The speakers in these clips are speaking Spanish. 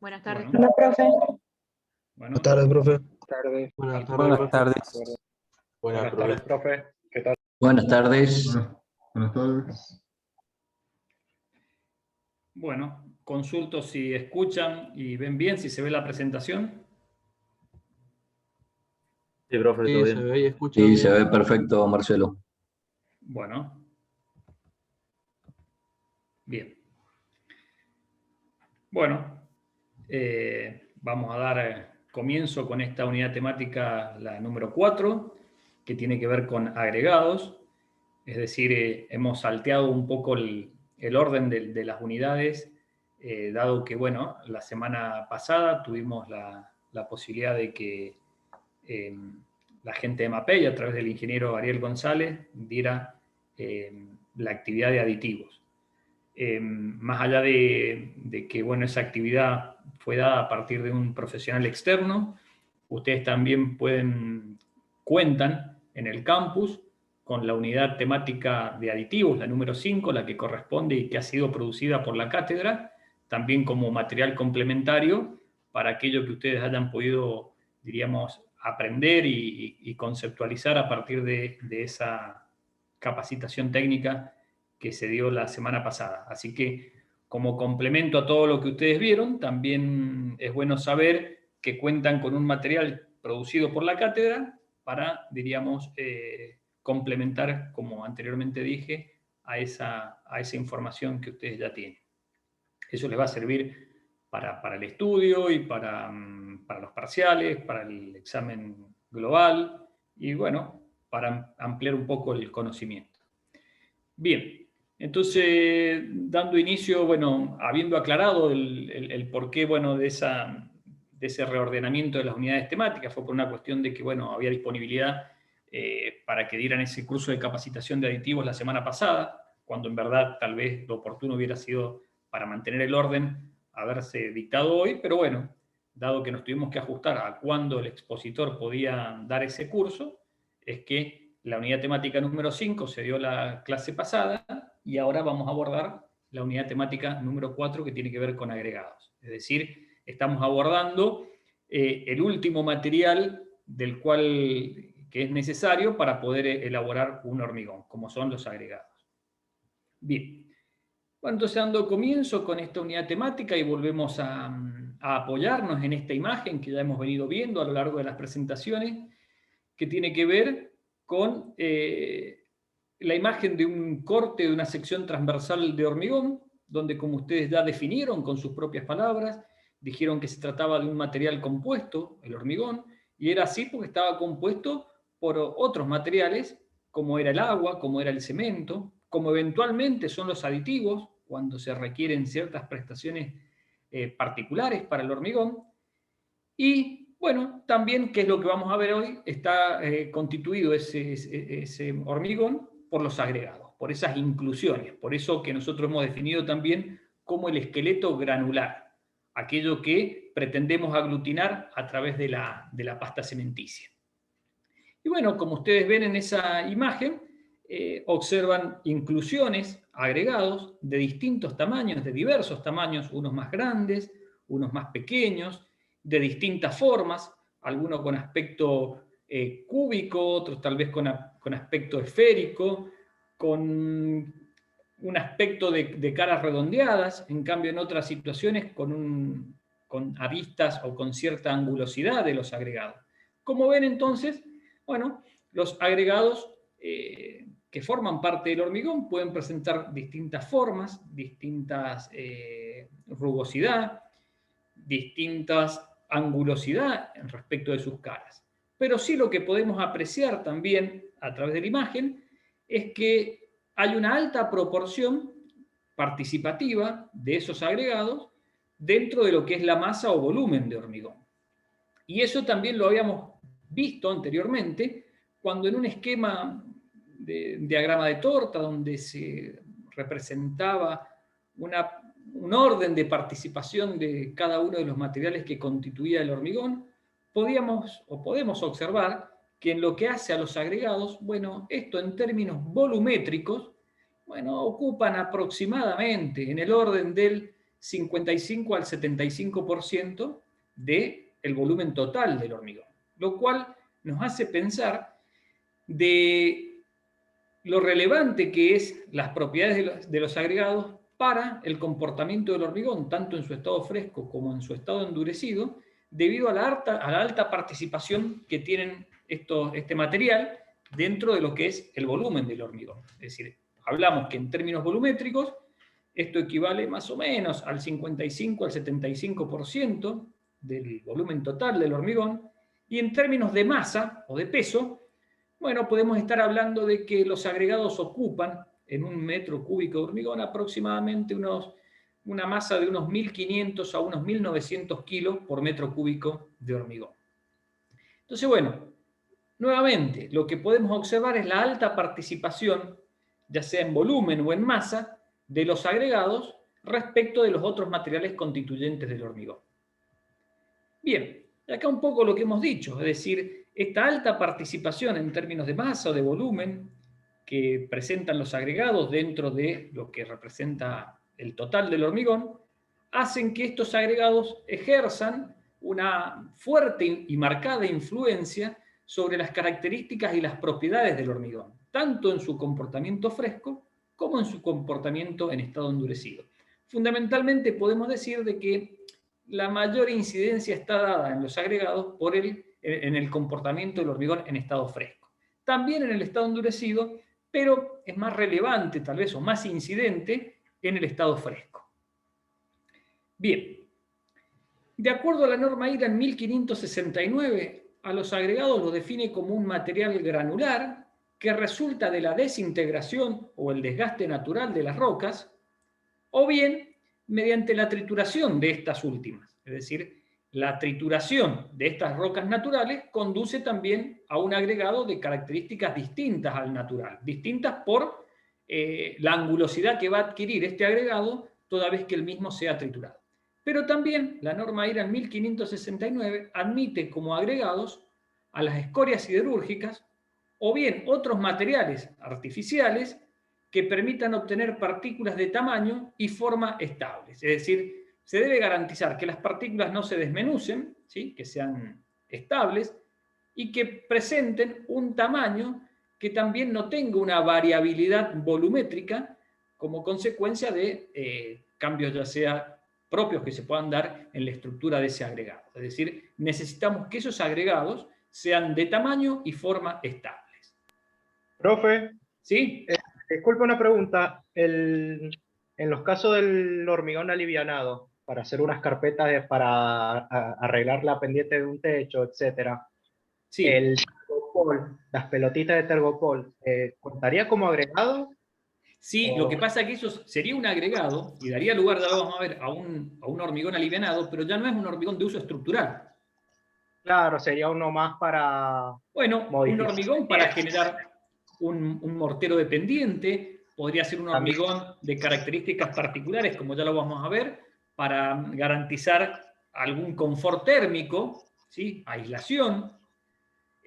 Buenas tardes. Bueno, Hola, profe. bueno, Buenas tardes, profe. Tardes. Buenas tardes. Buenas tardes, profe. ¿Qué tal? Buenas tardes. Buenas tardes. bueno, consulto si escuchan y ven bien, si se ve la presentación. Sí, profe, todo Sí, bien. se ve y escucha Sí, bien. se ve perfecto, Marcelo. Bueno. Bien. Bueno, vamos a dar comienzo con esta unidad temática, la número 4, que tiene que ver con agregados. Es decir, hemos salteado un poco el orden de las unidades, dado que, bueno, la semana pasada tuvimos la posibilidad de que la gente de MAPEI, a través del ingeniero Ariel González, diera la actividad de aditivos. Más allá de que, bueno, esa actividad fue dada a partir de un profesional externo, ustedes también cuentan en el campus con la unidad temática de aditivos, la número 5, la que corresponde y que ha sido producida por la cátedra, también como material complementario para aquello que ustedes hayan podido, diríamos, aprender y conceptualizar a partir de esa capacitación técnica que se dio la semana pasada. Así que, como complemento a todo lo que ustedes vieron, también es bueno saber que cuentan con un material producido por la cátedra para, diríamos, complementar, como anteriormente dije, a esa información que ustedes ya tienen. Eso les va a servir para el estudio y para los parciales, para el examen global y, bueno, para ampliar un poco el conocimiento. Bien, entonces, dando inicio, bueno, habiendo aclarado el porqué, bueno, de ese reordenamiento de las unidades temáticas, fue por una cuestión de que, bueno, había disponibilidad para que dieran ese curso de capacitación de aditivos la semana pasada, cuando en verdad tal vez lo oportuno hubiera sido, para mantener el orden, haberse dictado hoy, pero bueno, dado que nos tuvimos que ajustar a cuándo el expositor podía dar ese curso, es que la unidad temática número 5 se dio la clase pasada y ahora vamos a abordar la unidad temática número 4 que tiene que ver con agregados. Es decir, estamos abordando el último material del cual que es necesario para poder elaborar un hormigón, como son los agregados. Bien. Bueno, entonces dando comienzo con esta unidad temática y volvemos a apoyarnos en esta imagen que ya hemos venido viendo a lo largo de las presentaciones, que tiene que ver con la imagen de un corte de una sección transversal de hormigón, donde, como ustedes ya definieron con sus propias palabras, dijeron que se trataba de un material compuesto, el hormigón, y era así porque estaba compuesto por otros materiales, como era el agua, como era el cemento, como eventualmente son los aditivos, cuando se requieren ciertas prestaciones particulares para el hormigón, y bueno, también, que es lo que vamos a ver hoy, está constituido ese hormigón por los agregados, por esas inclusiones, por eso que nosotros hemos definido también como el esqueleto granular, aquello que pretendemos aglutinar a través de la pasta cementicia. Y bueno, como ustedes ven en esa imagen, observan inclusiones, agregados de distintos tamaños, de diversos tamaños, unos más grandes, unos más pequeños, de distintas formas, algunos con aspecto cúbico, otros tal vez con aspecto esférico, con un aspecto de caras redondeadas, en cambio en otras situaciones con aristas o con cierta angulosidad de los agregados. Como ven entonces, bueno, los agregados que forman parte del hormigón pueden presentar distintas formas, distintas rugosidad, distintas angulosidad en respecto de sus caras. Pero sí lo que podemos apreciar también a través de la imagen es que hay una alta proporción participativa de esos agregados dentro de lo que es la masa o volumen de hormigón. Y eso también lo habíamos visto anteriormente cuando en un esquema de diagrama de torta donde se representaba un orden de participación de cada uno de los materiales que constituía el hormigón, podemos observar que en lo que hace a los agregados, bueno, esto en términos volumétricos, bueno, ocupan aproximadamente en el orden del 55 al 75% del volumen total del hormigón, lo cual nos hace pensar de lo relevante que es las propiedades de los agregados para el comportamiento del hormigón, tanto en su estado fresco como en su estado endurecido, debido a la alta participación que tienen este material dentro de lo que es el volumen del hormigón. Es decir, hablamos que en términos volumétricos, esto equivale más o menos al 55 al 75% del volumen total del hormigón, y en términos de masa o de peso, bueno, podemos estar hablando de que los agregados ocupan en un metro cúbico de hormigón aproximadamente una masa de unos 1.500 a unos 1.900 kilos por metro cúbico de hormigón. Entonces, bueno, nuevamente, lo que podemos observar es la alta participación, ya sea en volumen o en masa, de los agregados respecto de los otros materiales constituyentes del hormigón. Bien, acá un poco lo que hemos dicho, es decir, esta alta participación en términos de masa o de volumen que presentan los agregados dentro de lo que representa el total del hormigón, hacen que estos agregados ejerzan una fuerte y marcada influencia sobre las características y las propiedades del hormigón, tanto en su comportamiento fresco como en su comportamiento en estado endurecido. Fundamentalmente podemos decir de que la mayor incidencia está dada en los agregados en el comportamiento del hormigón en estado fresco. También en el estado endurecido, pero es más relevante tal vez o más incidente en el estado fresco. Bien, de acuerdo a la norma IRA en 1569, a los agregados los define como un material granular que resulta de la desintegración o el desgaste natural de las rocas, o bien mediante la trituración de estas últimas. Es decir, la trituración de estas rocas naturales conduce también a un agregado de características distintas al natural, distintas por la angulosidad que va a adquirir este agregado toda vez que el mismo sea triturado. Pero también la norma IRA en 1569 admite como agregados a las escorias siderúrgicas o bien otros materiales artificiales que permitan obtener partículas de tamaño y forma estables. Es decir, se debe garantizar que las partículas no se desmenucen, ¿sí? Que sean estables y que presenten un tamaño que también no tenga una variabilidad volumétrica como consecuencia de cambios ya sea propios que se puedan dar en la estructura de ese agregado. Es decir, necesitamos que esos agregados sean de tamaño y forma estables. Profe, ¿Sí? Disculpe una pregunta. En los casos del hormigón alivianado, para hacer unas carpetas para arreglar la pendiente de un techo, etcétera, Sí. el tergopol, las pelotitas de tergopol, ¿contaría como agregado? Sí, lo que pasa es que eso sería un agregado y daría lugar, ya lo vamos a ver, a un hormigón alivianado, pero ya no es un hormigón de uso estructural. Claro, sería uno más para... Bueno, un hormigón para generar un mortero de pendiente, podría ser un hormigón de características particulares, como ya lo vamos a ver, para garantizar algún confort térmico, ¿sí? Aislación,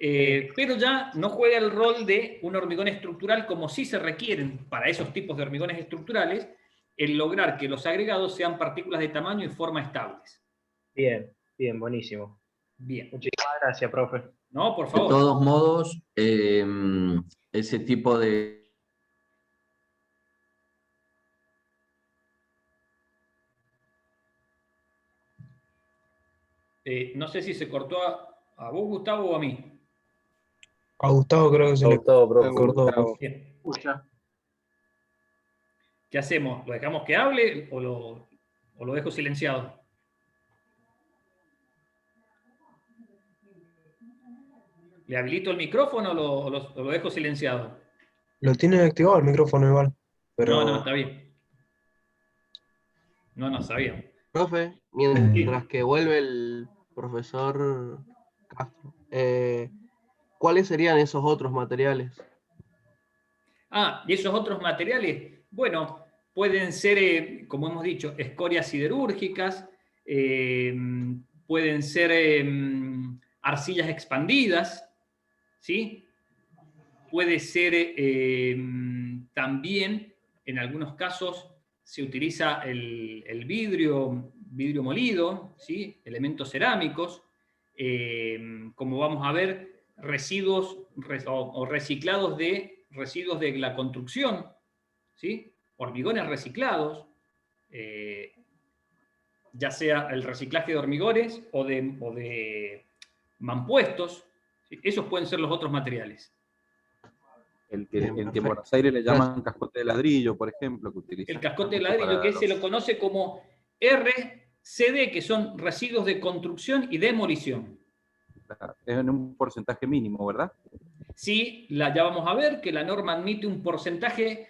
pero ya no juega el rol de un hormigón estructural como sí se requieren para esos tipos de hormigones estructurales, el lograr que los agregados sean partículas de tamaño y forma estables. Bien, bien, buenísimo. Bien. Muchísimas gracias, profe. No, por favor. De todos modos, ese tipo de... No sé si se cortó a vos, Gustavo, o a mí. A Gustavo creo que se le cortó. Bien. ¿Qué hacemos? ¿Lo dejamos que hable o lo dejo silenciado? ¿Le habilito el micrófono o lo dejo silenciado? Lo tiene activado el micrófono igual. Pero... No, está bien. No, sabía. Profe, mientras que vuelve el profesor Castro, ¿cuáles serían esos otros materiales? Y esos otros materiales, bueno, pueden ser, como hemos dicho, escorias siderúrgicas, pueden ser arcillas expandidas, ¿sí? Puede ser también, en algunos casos, se utiliza el vidrio molido, ¿sí? Elementos cerámicos, como vamos a ver, residuos o reciclados de residuos de la construcción, ¿sí? Hormigones reciclados, ya sea el reciclaje de hormigones o de mampuestos, ¿sí? Esos pueden ser los otros materiales. El que en Buenos Aires le llaman cascote de ladrillo, por ejemplo, que utilizan. El cascote de ladrillo, que se lo conoce como RCD, que son residuos de construcción y demolición. Es en un porcentaje mínimo, ¿verdad? Sí, ya vamos a ver que la norma admite un porcentaje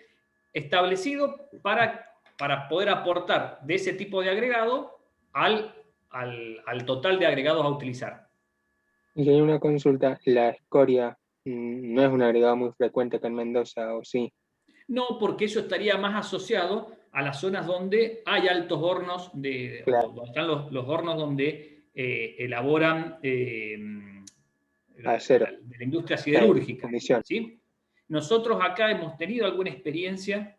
establecido para poder aportar de ese tipo de agregado al total de agregados a utilizar. Y hay una consulta, la escoria no es un agregado muy frecuente acá en Mendoza, ¿o sí? No, porque eso estaría más asociado a las zonas donde hay altos hornos, Claro. donde están los hornos donde elaboran Acero. de la industria siderúrgica. Fundición. ¿Sí? Nosotros acá hemos tenido alguna experiencia,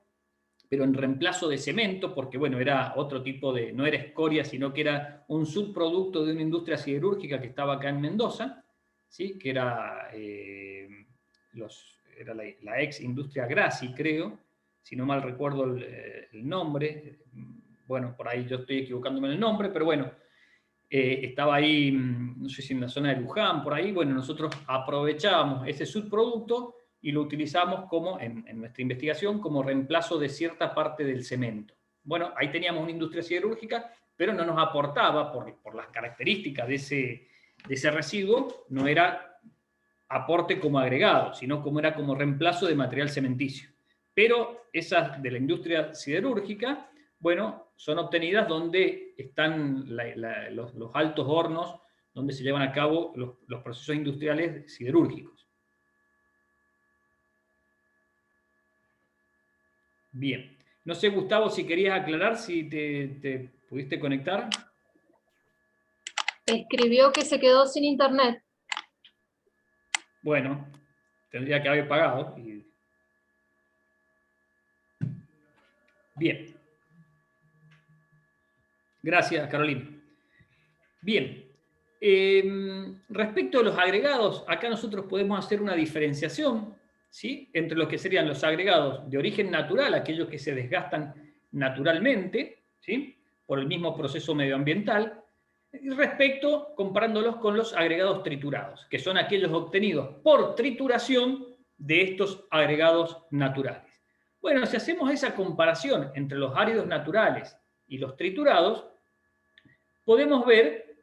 pero en reemplazo de cemento, porque bueno, era otro tipo de, no era escoria, sino que era un subproducto de una industria siderúrgica que estaba acá en Mendoza, ¿sí? Que era, era la ex industria Grassi, creo, si no mal recuerdo el nombre. Bueno, por ahí yo estoy equivocándome en el nombre, pero bueno, estaba ahí, no sé si en la zona de Luján, por ahí. Bueno, nosotros aprovechábamos ese subproducto y lo utilizamos como, en nuestra investigación, como reemplazo de cierta parte del cemento. Bueno, ahí teníamos una industria siderúrgica, pero no nos aportaba, por las características de ese residuo, no era aporte como agregado, sino como era como reemplazo de material cementicio. Pero esas de la industria siderúrgica, bueno, son obtenidas donde están los altos hornos, donde se llevan a cabo los procesos industriales siderúrgicos. Bien. No sé, Gustavo, si querías aclarar, si te pudiste conectar. Escribió que se quedó sin internet. Bueno, tendría que haber pagado. Bien. Gracias, Carolina. Bien. Respecto a los agregados, acá nosotros podemos hacer una diferenciación, ¿sí? Entre los que serían los agregados de origen natural, aquellos que se desgastan naturalmente, ¿sí? Por el mismo proceso medioambiental, y respecto, comparándolos con los agregados triturados, que son aquellos obtenidos por trituración de estos agregados naturales. Bueno, si hacemos esa comparación entre los áridos naturales y los triturados, podemos ver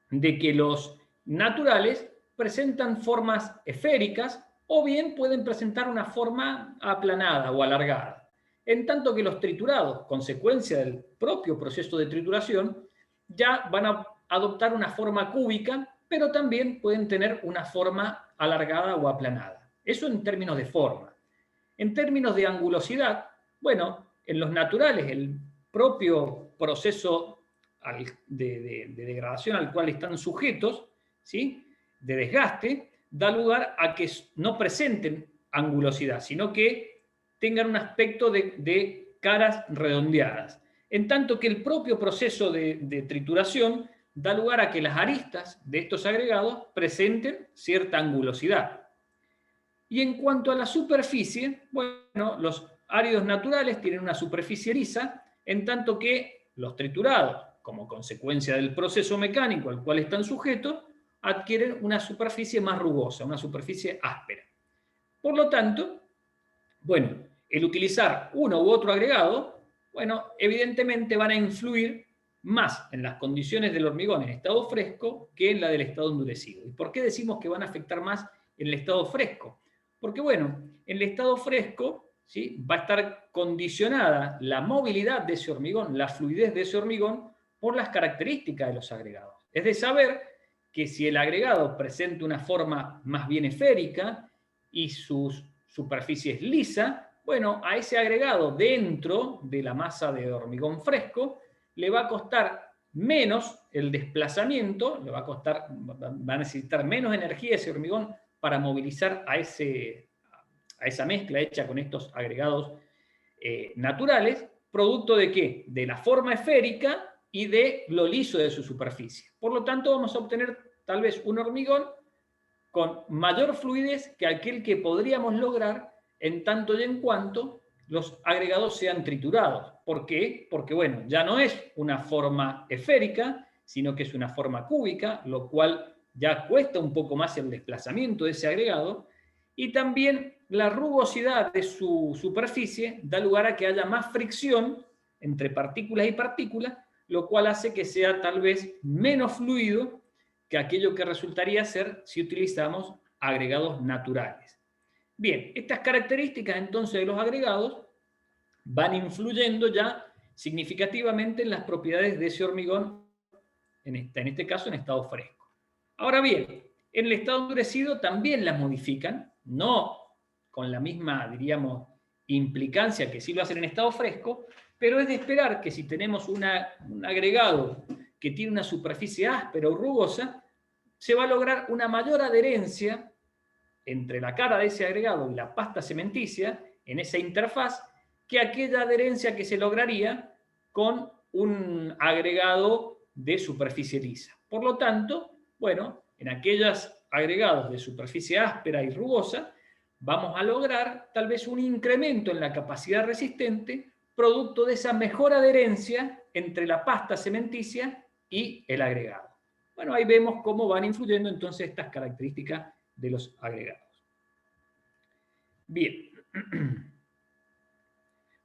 de que los naturales presentan formas esféricas o bien pueden presentar una forma aplanada o alargada. En tanto que los triturados, consecuencia del propio proceso de trituración, ya van a adoptar una forma cúbica, pero también pueden tener una forma alargada o aplanada. Eso en términos de forma. En términos de angulosidad, bueno, en los naturales el propio proceso de degradación al cual están sujetos, ¿sí? De desgaste, da lugar a que no presenten angulosidad, sino que tengan un aspecto de caras redondeadas. En tanto que el propio proceso de trituración da lugar a que las aristas de estos agregados presenten cierta angulosidad. Y en cuanto a la superficie, bueno, los áridos naturales tienen una superficie lisa, en tanto que los triturados, como consecuencia del proceso mecánico al cual están sujetos, adquieren una superficie más rugosa, una superficie áspera. Por lo tanto, bueno, el utilizar uno u otro agregado, bueno, evidentemente van a influir más en las condiciones del hormigón en estado fresco que en la del estado endurecido. ¿Y por qué decimos que van a afectar más en el estado fresco? Porque, bueno, en el estado fresco, ¿sí? Va a estar condicionada la movilidad de ese hormigón, la fluidez de ese hormigón, por las características de los agregados. Es de saber que si el agregado presenta una forma más bien esférica y su superficie es lisa, bueno, a ese agregado dentro de la masa de hormigón fresco le va a costar menos el desplazamiento, va a necesitar menos energía ese hormigón para movilizar a esa mezcla hecha con estos agregados naturales, producto de ¿qué? De la forma esférica y de lo liso de su superficie. Por lo tanto, vamos a obtener tal vez un hormigón con mayor fluidez que aquel que podríamos lograr en tanto y en cuanto los agregados sean triturados. ¿Por qué? Porque, bueno, ya no es una forma esférica, sino que es una forma cúbica, lo cual ya cuesta un poco más el desplazamiento de ese agregado, y también la rugosidad de su superficie da lugar a que haya más fricción entre partículas y partículas, lo cual hace que sea tal vez menos fluido que aquello que resultaría ser si utilizamos agregados naturales. Bien, estas características entonces de los agregados van influyendo ya significativamente en las propiedades de ese hormigón, en este caso en estado fresco. Ahora bien, en el estado endurecido también las modifican, no con la misma, diríamos, implicancia que sí lo hacen en estado fresco, pero es de esperar que si tenemos un agregado que tiene una superficie áspera o rugosa, se va a lograr una mayor adherencia entre la cara de ese agregado y la pasta cementicia en esa interfaz que aquella adherencia que se lograría con un agregado de superficie lisa. Por lo tanto, bueno, en aquellos agregados de superficie áspera y rugosa, vamos a lograr tal vez un incremento en la capacidad resistente producto de esa mejor adherencia entre la pasta cementicia y el agregado. Bueno, ahí vemos cómo van influyendo entonces estas características de los agregados. Bien.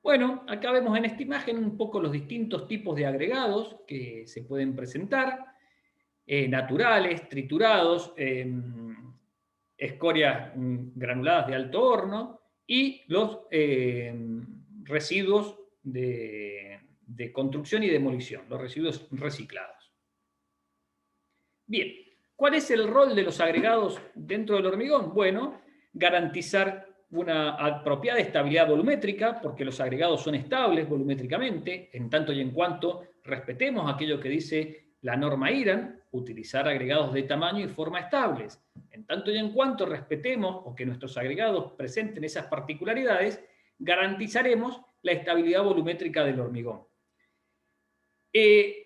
Bueno, acá vemos en esta imagen un poco los distintos tipos de agregados que se pueden presentar, naturales, triturados, escorias granuladas de alto horno y los residuos de construcción y demolición, los residuos reciclados. Bien, ¿cuál es el rol de los agregados dentro del hormigón? Bueno, garantizar una apropiada estabilidad volumétrica, porque los agregados son estables volumétricamente, en tanto y en cuanto respetemos aquello que dice la norma IRAN, utilizar agregados de tamaño y forma estables. En tanto y en cuanto respetemos o que nuestros agregados presenten esas particularidades, garantizaremos la estabilidad volumétrica del hormigón.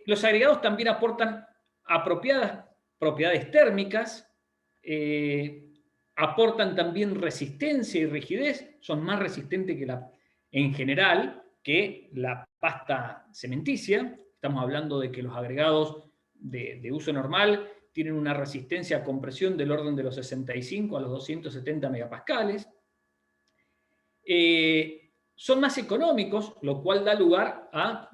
Los agregados también aportan apropiadas propiedades térmicas, aportan también resistencia y rigidez, son más resistentes en general que la pasta cementicia. Estamos hablando de que los agregados de uso normal tienen una resistencia a compresión del orden de los 65 a los 270 megapascales. Son más económicos, lo cual da lugar a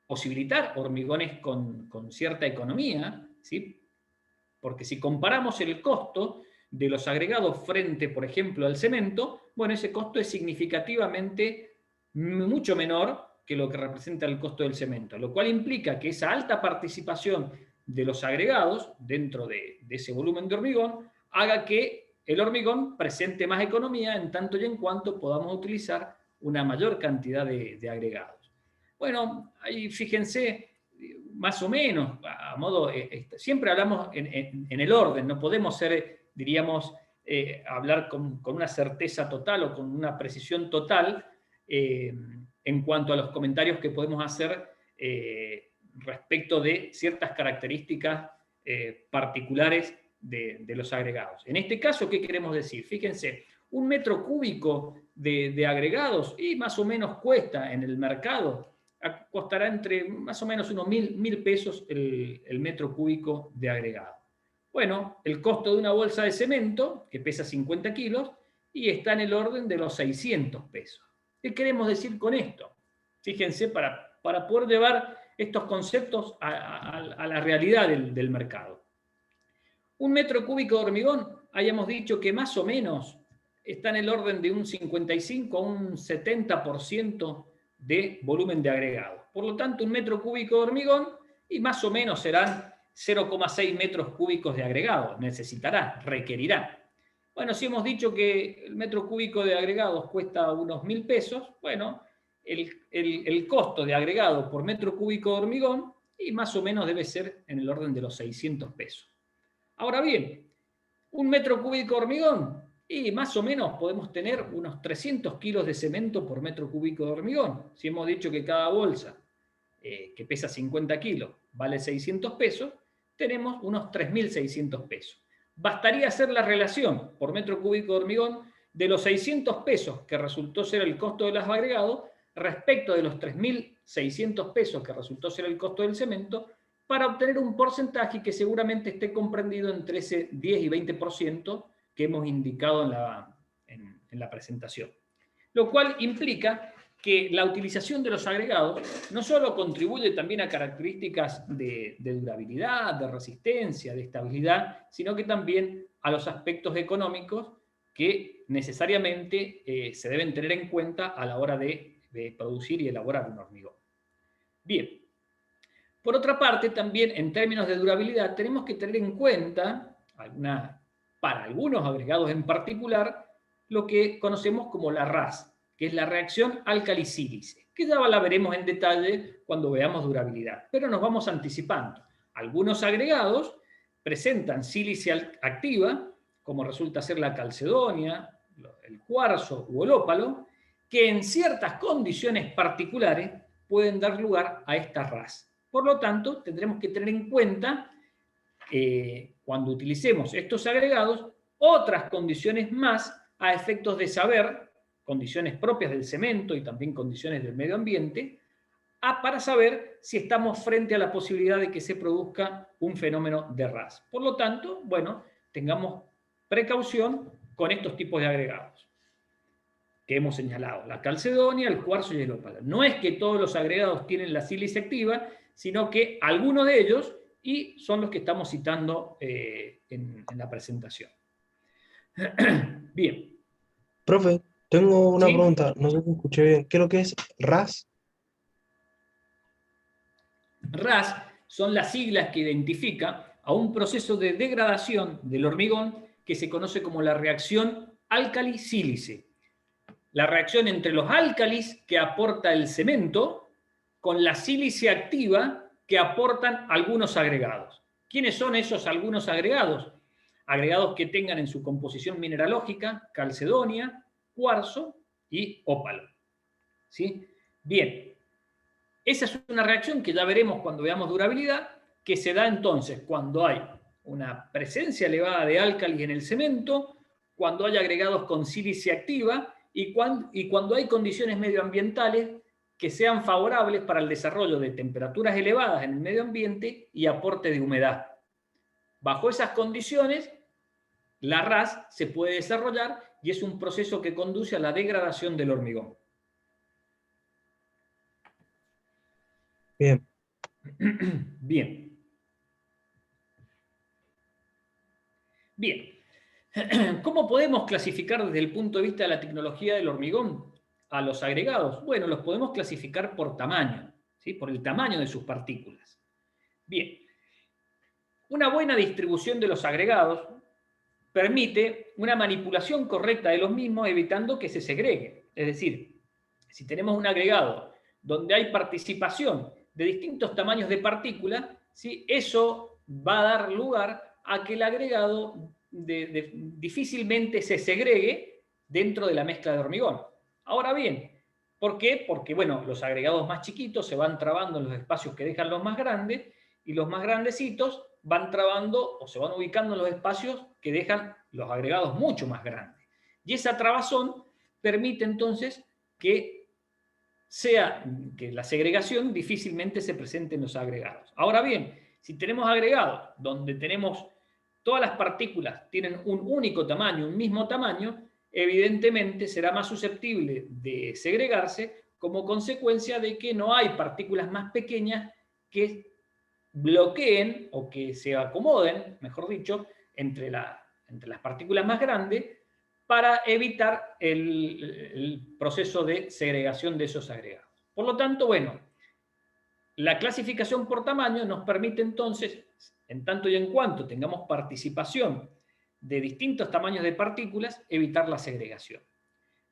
posibilitar hormigones con cierta economía, ¿sí? Porque si comparamos el costo de los agregados frente, por ejemplo, al cemento, bueno, ese costo es significativamente mucho menor que lo que representa el costo del cemento, lo cual implica que esa alta participación de los agregados dentro de ese volumen de hormigón haga que el hormigón presente más economía en tanto y en cuanto podamos utilizar una mayor cantidad de agregados. Bueno, ahí fíjense, más o menos, a modo, siempre hablamos en el orden, no podemos ser, diríamos, hablar con una certeza total o con una precisión total en cuanto a los comentarios que podemos hacer respecto de ciertas características particulares de los agregados. En este caso, ¿qué queremos decir? Fíjense, un metro cúbico de agregados y más o menos cuesta en el mercado, costará entre más o menos unos 1.000 pesos el metro cúbico de agregado. Bueno, el costo de una bolsa de cemento, que pesa 50 kilos, y está en el orden de los 600 pesos. ¿Qué queremos decir con esto? Fíjense, para poder llevar estos conceptos a la realidad del mercado. Un metro cúbico de hormigón, hayamos dicho que más o menos está en el orden de un 55 a un 70% de volumen de agregado. Por lo tanto, un metro cúbico de hormigón y más o menos serán 0,6 metros cúbicos de agregado. Necesitará, requerirá. Bueno, si hemos dicho que el metro cúbico de agregados cuesta unos 1.000 pesos, bueno, el costo de agregado por metro cúbico de hormigón y más o menos debe ser en el orden de los 600 pesos. Ahora bien, un metro cúbico de hormigón Y más o menos podemos tener unos 300 kilos de cemento por metro cúbico de hormigón. Si hemos dicho que cada bolsa, que pesa 50 kilos, vale 600 pesos, tenemos unos 3.600 pesos. Bastaría hacer la relación por metro cúbico de hormigón de los 600 pesos que resultó ser el costo de los agregados respecto de los 3.600 pesos que resultó ser el costo del cemento, para obtener un porcentaje que seguramente esté comprendido entre ese 10 y 20% que hemos indicado en la presentación. Lo cual implica que la utilización de los agregados no solo contribuye también a características de durabilidad, de resistencia, de estabilidad, sino que también a los aspectos económicos que necesariamente se deben tener en cuenta a la hora de producir y elaborar un hormigón. Bien. Por otra parte, también en términos de durabilidad, tenemos que tener en cuenta, para algunos agregados en particular, lo que conocemos como la RAS, que es la reacción álcali-sílice, que ya la veremos en detalle cuando veamos durabilidad, pero nos vamos anticipando. Algunos agregados presentan sílice activa, como resulta ser la calcedonia, el cuarzo o el ópalo, que en ciertas condiciones particulares pueden dar lugar a esta RAS. Por lo tanto, tendremos que tener en cuenta, cuando utilicemos estos agregados, otras condiciones más a efectos de saber, condiciones propias del cemento y también condiciones del medio ambiente, para saber si estamos frente a la posibilidad de que se produzca un fenómeno de RAS. Por lo tanto, bueno, tengamos precaución con estos tipos de agregados que hemos señalado, la calcedonia, el cuarzo y el ópalo. No es que todos los agregados tienen la sílice activa, sino que algunos de ellos, y son los que estamos citando en la presentación. Bien. Profe, tengo una ¿Sí? pregunta, no sé si escuché bien. ¿Qué es lo que es RAS? RAS son las siglas que identifica a un proceso de degradación del hormigón que se conoce como la reacción álcali-sílice. La reacción entre los álcalis que aporta el cemento con la sílice activa que aportan algunos agregados. ¿Quiénes son esos algunos agregados? Agregados que tengan en su composición mineralógica calcedonia, cuarzo y ópalo. ¿Sí? Bien, esa es una reacción que ya veremos cuando veamos durabilidad, que se da entonces cuando hay una presencia elevada de álcalis en el cemento, cuando hay agregados con sílice activa y cuando hay condiciones medioambientales que sean favorables para el desarrollo de temperaturas elevadas en el medio ambiente y aporte de humedad. Bajo esas condiciones, la RAS se puede desarrollar y es un proceso que conduce a la degradación del hormigón. Bien. Bien. Bien. ¿Cómo podemos clasificar desde el punto de vista de la tecnología del hormigón a los agregados? Bueno, los podemos clasificar por tamaño, ¿sí? Por el tamaño de sus partículas. Bien. Una buena distribución de los agregados permite una manipulación correcta de los mismos, evitando que se segreguen. Es decir, si tenemos un agregado donde hay participación de distintos tamaños de partículas, ¿sí? Eso va a dar lugar a que el agregado difícilmente se segregue dentro de la mezcla de hormigón. Ahora bien, ¿por qué? Porque, bueno, los agregados más chiquitos se van trabando en los espacios que dejan los más grandes, y los más grandecitos van trabando o se van ubicando en los espacios que dejan los agregados mucho más grandes. Y esa trabazón permite entonces que la segregación difícilmente se presente en los agregados. Ahora bien, si tenemos agregados donde tenemos todas las partículas tienen un único tamaño, un mismo tamaño, evidentemente será más susceptible de segregarse como consecuencia de que no hay partículas más pequeñas que bloqueen o que se acomoden, mejor dicho, entre las partículas más grandes para evitar el proceso de segregación de esos agregados. Por lo tanto, bueno, la clasificación por tamaño nos permite entonces, en tanto y en cuanto tengamos participación de distintos tamaños de partículas, evitar la segregación.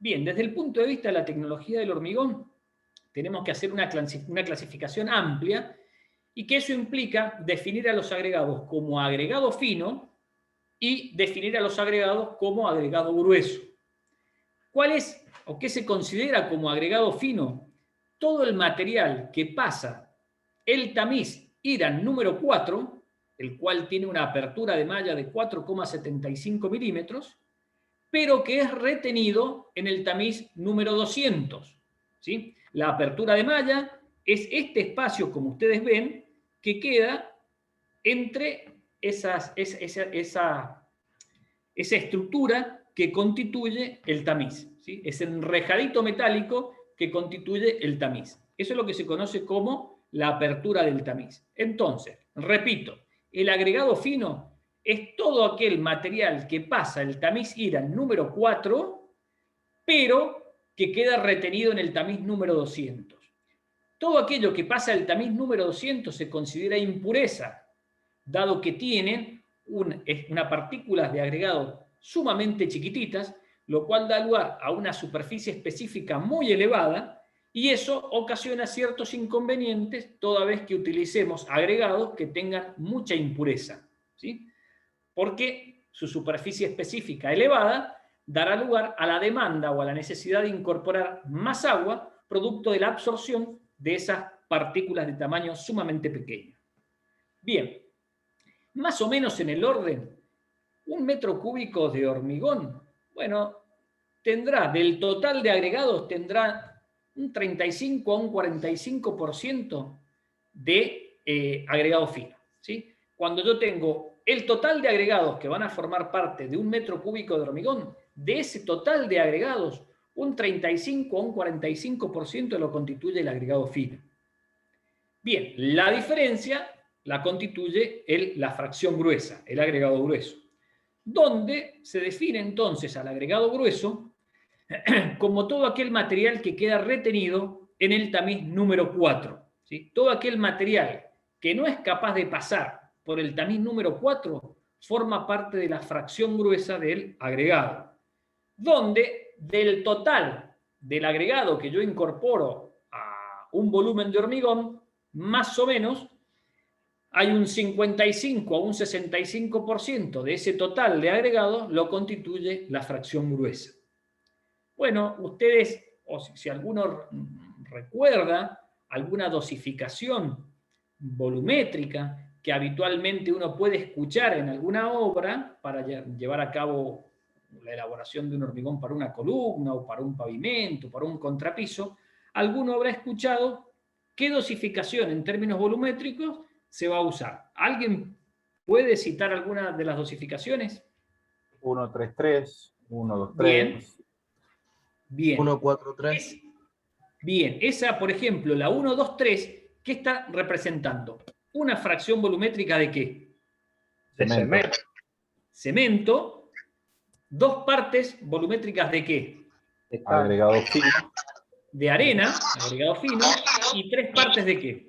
Bien, desde el punto de vista de la tecnología del hormigón, tenemos que hacer una clasificación amplia, y que eso implica definir a los agregados como agregado fino, y definir a los agregados como agregado grueso. ¿Cuál es o qué se considera como agregado fino? Todo el material que pasa el tamiz IRAN número 4, el cual tiene una apertura de malla de 4,75 milímetros, pero que es retenido en el tamiz número 200. ¿Sí? La apertura de malla es este espacio, como ustedes ven, que queda entre esa estructura que constituye el tamiz. ¿Sí? Ese enrejadito metálico que constituye el tamiz. Eso es lo que se conoce como la apertura del tamiz. Entonces, repito, el agregado fino es todo aquel material que pasa el tamiz IRAN número 4, pero que queda retenido en el tamiz número 200. Todo aquello que pasa el tamiz número 200 se considera impureza, dado que tienen unas partículas de agregado sumamente chiquititas, lo cual da lugar a una superficie específica muy elevada, y eso ocasiona ciertos inconvenientes toda vez que utilicemos agregados que tengan mucha impureza. ¿Sí? Porque su superficie específica elevada dará lugar a la demanda o a la necesidad de incorporar más agua producto de la absorción de esas partículas de tamaño sumamente pequeño. Bien, más o menos en el orden, 1 metro cúbico de hormigón, bueno, tendrá, del total de agregados, tendrá un 35 a un 45% de agregado fino. ¿Sí? Cuando yo tengo el total de agregados que van a formar parte de 1 metro cúbico de hormigón, de ese total de agregados, un 35 a un 45% lo constituye el agregado fino. Bien, la diferencia la constituye la fracción gruesa, el agregado grueso, donde se define entonces al agregado grueso como todo aquel material que queda retenido en el tamiz número 4. ¿Sí? Todo aquel material que no es capaz de pasar por el tamiz número 4 forma parte de la fracción gruesa del agregado, donde del total del agregado que yo incorporo a un volumen de hormigón, más o menos, hay un 55 a un 65% de ese total de agregado lo constituye la fracción gruesa. Bueno, ustedes, o si alguno recuerda alguna dosificación volumétrica que habitualmente uno puede escuchar en alguna obra para llevar a cabo la elaboración de un hormigón para una columna o para un pavimento, para un contrapiso, alguno habrá escuchado qué dosificación en términos volumétricos se va a usar. ¿Alguien puede citar alguna de las dosificaciones? 133, 123. Bien. 143. Bien, esa, por ejemplo, la 123, ¿qué está representando? ¿Una fracción volumétrica de qué? De cemento. Cemento. ¿Dos partes volumétricas de qué? Agregado fino. De arena, agregado fino. ¿Y 3 partes de qué?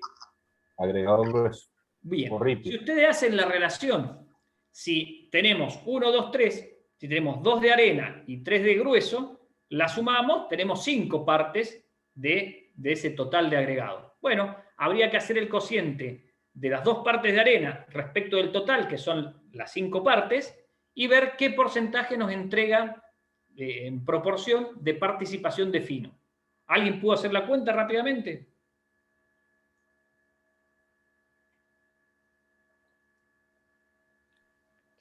Agregado grueso. Bien. Corripio. Si ustedes hacen la relación, si tenemos 1, 2, 3, si tenemos 2 de arena y 3 de grueso, la sumamos, tenemos 5 partes de ese total de agregado. Bueno, habría que hacer el cociente de las 2 partes de arena respecto del total, que son las 5 partes, y ver qué porcentaje nos entrega en proporción de participación de fino. ¿Alguien pudo hacer la cuenta rápidamente?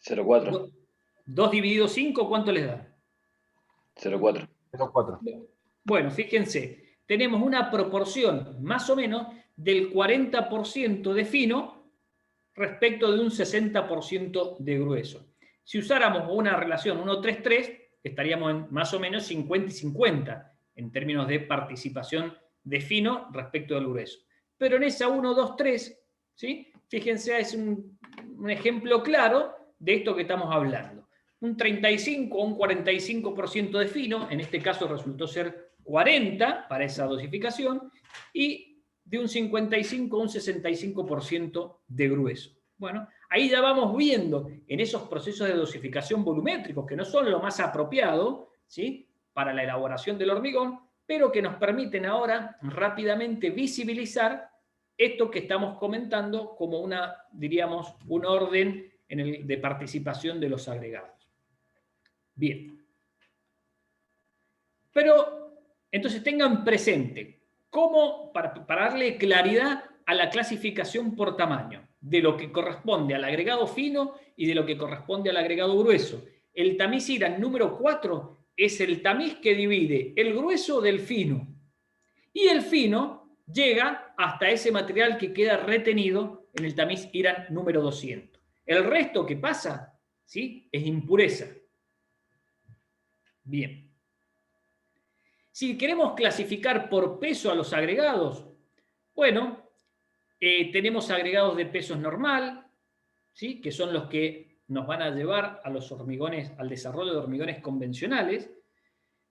0,4. 2 dividido 5, ¿cuánto les da? 0,4. 0,4. Bueno, fíjense, tenemos una proporción más o menos del 40% de fino respecto de un 60% de grueso. Si usáramos una relación 1:3:3, estaríamos en más o menos 50 y 50 en términos de participación de fino respecto del grueso. Pero en esa 1:2:3, ¿sí? Fíjense, es un ejemplo claro de esto que estamos hablando. Un 35 o un 45% de fino, en este caso resultó ser 40 para esa dosificación, y de un 55 a un 65% de grueso. Bueno, ahí ya vamos viendo en esos procesos de dosificación volumétricos, que no son lo más apropiado, ¿sí?, para la elaboración del hormigón, pero que nos permiten ahora rápidamente visibilizar esto que estamos comentando como diríamos, un orden de participación de los agregados. Bien. Pero, entonces tengan presente, cómo, para darle claridad a la clasificación por tamaño, de lo que corresponde al agregado fino y de lo que corresponde al agregado grueso. El tamiz IRAN número 4 es el tamiz que divide el grueso del fino. Y el fino llega hasta ese material que queda retenido en el tamiz IRAN número 200. El resto que pasa, ¿sí?, es impureza. Bien. Si queremos clasificar por peso a los agregados, bueno, tenemos agregados de peso normal, ¿sí?, que son los que nos van a llevar a los hormigones, al desarrollo de hormigones convencionales.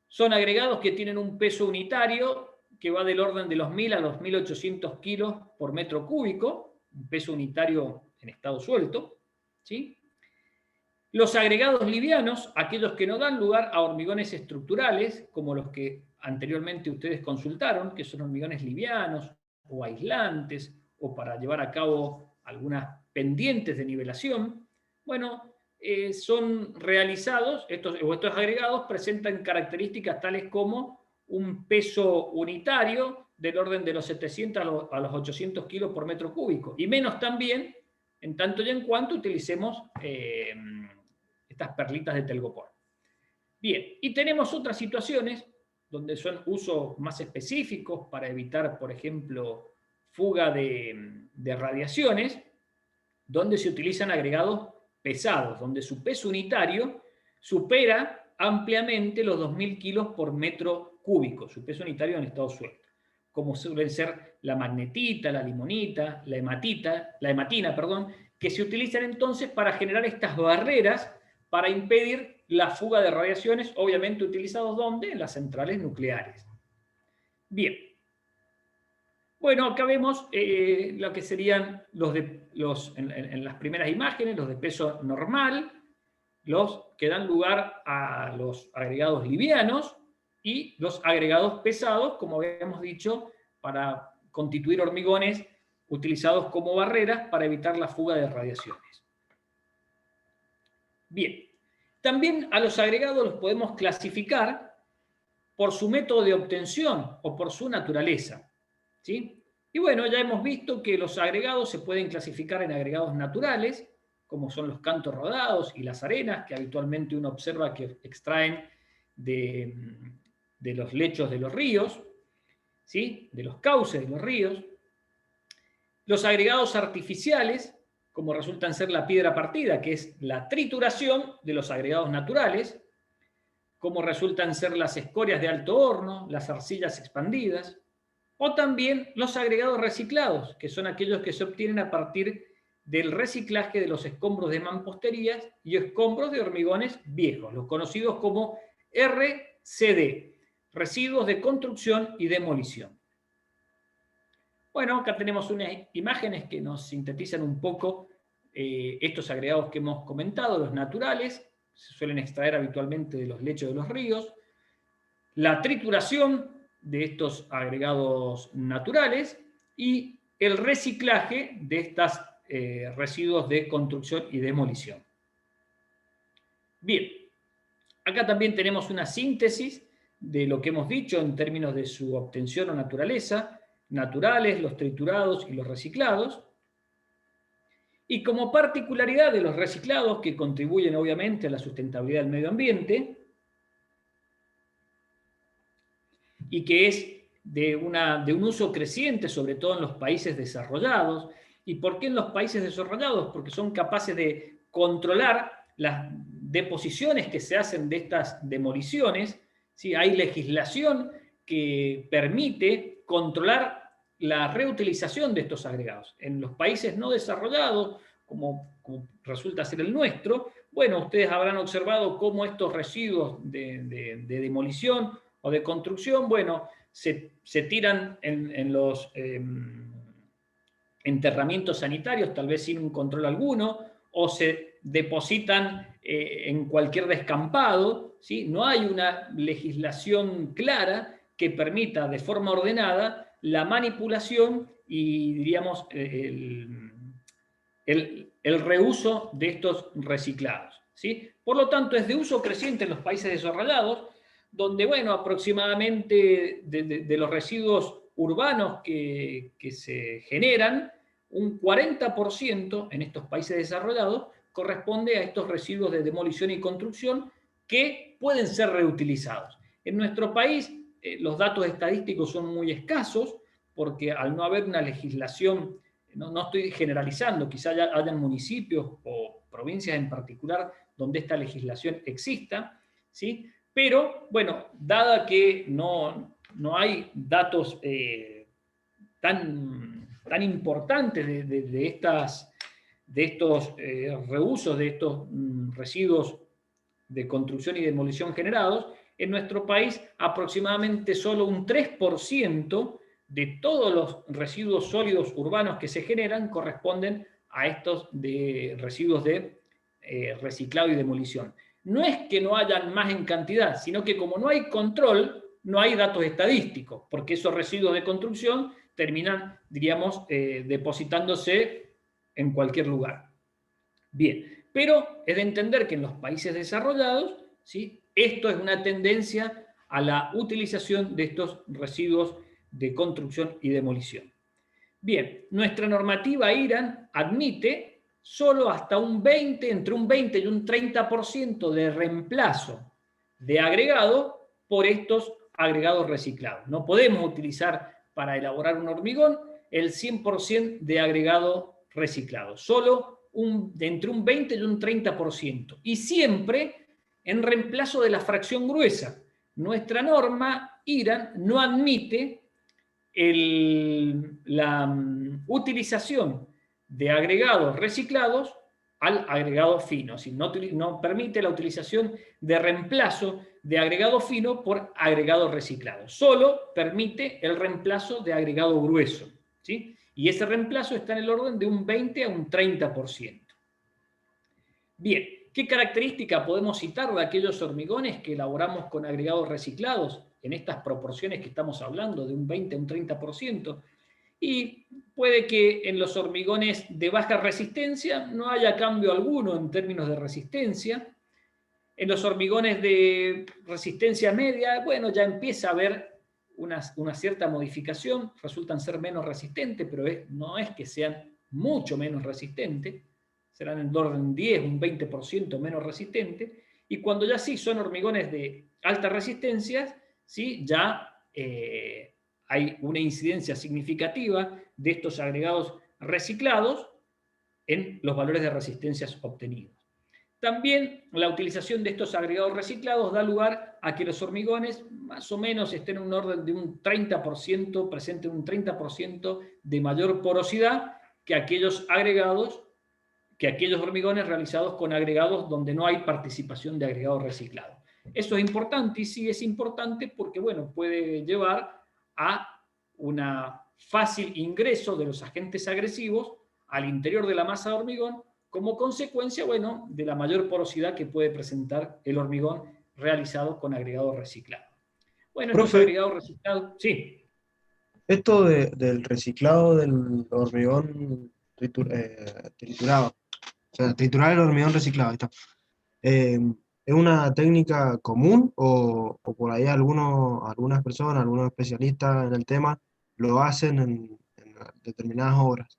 Son agregados que tienen un peso unitario que va del orden de los 1000 a los 1800 kilos por metro cúbico, un peso unitario en estado suelto, ¿sí? Los agregados livianos, aquellos que no dan lugar a hormigones estructurales, como los que anteriormente ustedes consultaron, que son hormigones livianos o aislantes, o para llevar a cabo algunas pendientes de nivelación, bueno, son realizados, estos agregados presentan características tales como un peso unitario del orden de los 700 a los 800 kilos por metro cúbico, y menos también en tanto y en cuanto utilicemos estas perlitas de telgopor. Bien, y tenemos otras situaciones donde son usos más específicos para evitar, por ejemplo, fuga de radiaciones, donde se utilizan agregados pesados, donde su peso unitario supera ampliamente los 2000 kilos por metro cúbico, su peso unitario en estado suelto, como suelen ser la magnetita, la limonita, la hematina, que se utilizan entonces para generar estas barreras para impedir la fuga de radiaciones, obviamente utilizados ¿dónde? En las centrales nucleares. Bien. Bueno, acá vemos lo que serían en las primeras imágenes, los de peso normal, los que dan lugar a los agregados livianos y los agregados pesados, como habíamos dicho, para constituir hormigones utilizados como barreras para evitar la fuga de radiaciones. Bien, también a los agregados los podemos clasificar por su método de obtención o por su naturaleza, ¿sí? Y bueno, ya hemos visto que los agregados se pueden clasificar en agregados naturales, como son los cantos rodados y las arenas, que habitualmente uno observa que extraen de los lechos de los ríos, ¿sí?, de los cauces de los ríos. Los agregados artificiales, como resultan ser la piedra partida, que es la trituración de los agregados naturales, como resultan ser las escorias de alto horno, las arcillas expandidas, o también los agregados reciclados, que son aquellos que se obtienen a partir del reciclaje de los escombros de mamposterías y escombros de hormigones viejos, los conocidos como RCD, residuos de construcción y demolición. Bueno, acá tenemos unas imágenes que nos sintetizan un poco estos agregados que hemos comentado, los naturales, se suelen extraer habitualmente de los lechos de los ríos, la trituración de estos agregados naturales y el reciclaje de estos residuos de construcción y demolición. Bien, acá también tenemos una síntesis de lo que hemos dicho en términos de su obtención o naturaleza, naturales, los triturados y los reciclados. Y como particularidad de los reciclados, que contribuyen obviamente a la sustentabilidad del medio ambiente, y que es de un uso creciente, sobre todo en los países desarrollados. ¿Y por qué en los países desarrollados? Porque son capaces de controlar las deposiciones que se hacen de estas demoliciones, ¿sí? Hay legislación que permite controlar la reutilización de estos agregados. En los países no desarrollados, como resulta ser el nuestro, bueno, ustedes habrán observado cómo estos residuos de demolición o de construcción, bueno, se tiran en los enterramientos sanitarios, tal vez sin un control alguno, o se depositan en cualquier descampado, ¿sí? No hay una legislación clara que permita de forma ordenada la manipulación y, diríamos, el reuso de estos reciclados, ¿sí? Por lo tanto, es de uso creciente en los países desarrollados, donde, bueno, aproximadamente de los residuos urbanos que se generan, un 40% en estos países desarrollados corresponde a estos residuos de demolición y construcción que pueden ser reutilizados. En nuestro país, los datos estadísticos son muy escasos, porque al no haber una legislación, no estoy generalizando, quizá hayan municipios o provincias en particular donde esta legislación exista, ¿sí? Pero, bueno, dada que no hay datos tan importantes de estos reusos, de estos residuos de construcción y demolición generados, en nuestro país aproximadamente solo un 3% de todos los residuos sólidos urbanos que se generan corresponden a estos residuos de reciclado y demolición. No es que no hayan más en cantidad, sino que como no hay control, no hay datos estadísticos, porque esos residuos de construcción terminan, diríamos, depositándose en cualquier lugar. Bien, pero es de entender que en los países desarrollados, ¿sí?, esto es una tendencia a la utilización de estos residuos de construcción y demolición. Bien, nuestra normativa IRAN admite solo hasta entre un 20 y un 30% de reemplazo de agregado por estos agregados reciclados. No podemos utilizar para elaborar un hormigón el 100% de agregado reciclado, solo entre un 20 y un 30%. Y siempre en reemplazo de la fracción gruesa. Nuestra norma IRAN no admite la utilización de agregados reciclados al agregado fino, es decir, no permite la utilización de reemplazo de agregado fino por agregado reciclado, solo permite el reemplazo de agregado grueso, ¿sí? Y ese reemplazo está en el orden de un 20 a un 30%. Bien, ¿qué característica podemos citar de aquellos hormigones que elaboramos con agregados reciclados en estas proporciones que estamos hablando, de un 20 a un 30%? Y puede que en los hormigones de baja resistencia no haya cambio alguno en términos de resistencia. En los hormigones de resistencia media, bueno, ya empieza a haber una cierta modificación, resultan ser menos resistentes, pero no es que sean mucho menos resistentes, serán en orden 10, un 20% menos resistentes, y cuando ya sí son hormigones de alta resistencia, ¿sí?, ya hay una incidencia significativa de estos agregados reciclados en los valores de resistencias obtenidos. También la utilización de estos agregados reciclados da lugar a que los hormigones más o menos estén en un orden de un 30%, presenten un 30% de mayor porosidad que aquellos hormigones realizados con agregados donde no hay participación de agregados reciclados. Eso es importante, y sí es importante porque, bueno, puede llevar a un fácil ingreso de los agentes agresivos al interior de la masa de hormigón, como consecuencia, bueno, de la mayor porosidad que puede presentar el hormigón realizado con agregados reciclados. Bueno, estos Profe, agregados reciclados, sí. esto del reciclado del hormigón triturado, o sea, triturar el hormigón reciclado, ahí está. ¿Es una técnica común o por ahí algunas personas, algunos especialistas en el tema lo hacen en determinadas obras?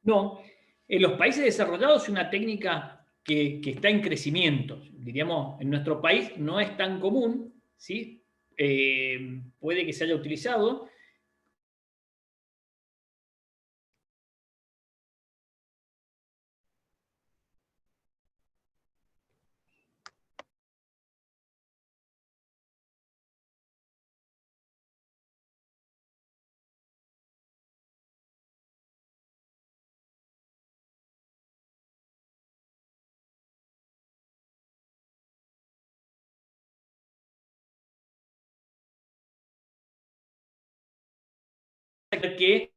No, en los países desarrollados es una técnica que está en crecimiento. Diríamos, en nuestro país no es tan común, ¿sí? Puede que se haya utilizado. Que